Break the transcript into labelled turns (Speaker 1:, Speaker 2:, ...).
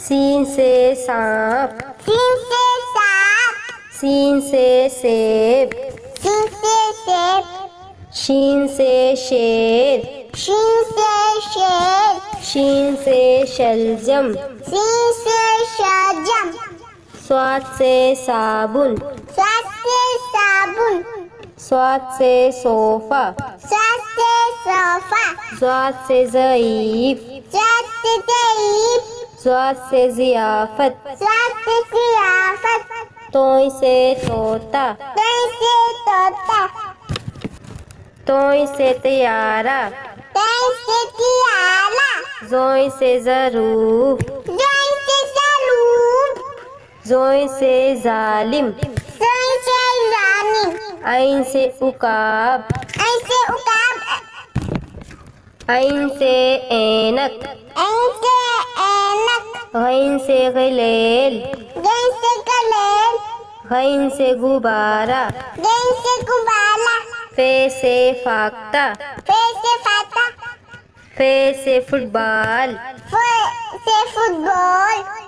Speaker 1: scene से सांप,
Speaker 2: scene से सांप,
Speaker 1: सीन से सेब,
Speaker 2: सीन से सेब,
Speaker 1: शीन से शेर,
Speaker 2: शीन से शेर,
Speaker 1: शीन से शलजम,
Speaker 2: शीन से शलजम,
Speaker 1: स्वाद से साबुन,
Speaker 2: स्वाद से साबुन,
Speaker 1: स्वाद से सोफा,
Speaker 2: स्वाद से सोफा,
Speaker 1: स्वाद से ज़ईफ,
Speaker 2: स्वाद से ज़ईफ,
Speaker 1: स्वाद से ज़ियाफ़त,
Speaker 2: स्वाद से ज़ियाफ़त,
Speaker 1: तोय से तोता,
Speaker 2: तोय से तोता,
Speaker 1: तोय से तैयारा,
Speaker 2: तोय से तियारा,
Speaker 1: ज़ोय से ज़रूफ,
Speaker 2: ज़ोय से ज़रूफ,
Speaker 1: ज़ोय से ज़ालिम,
Speaker 2: ज़ोय से ज़ालिम,
Speaker 1: ऐन से उकाब,
Speaker 2: ऐन से उकाब,
Speaker 1: ऐन से ऐनक,
Speaker 2: ऐन से ऐनक,
Speaker 1: गैन से गलेल,
Speaker 2: गैन से गलेल,
Speaker 1: गैन से गुब्बारा,
Speaker 2: गैन से गुब्बारा,
Speaker 1: फे से फाख्ता,
Speaker 2: फे से फाता,
Speaker 1: फे से फुटबॉल,
Speaker 2: फे से फुटबॉल,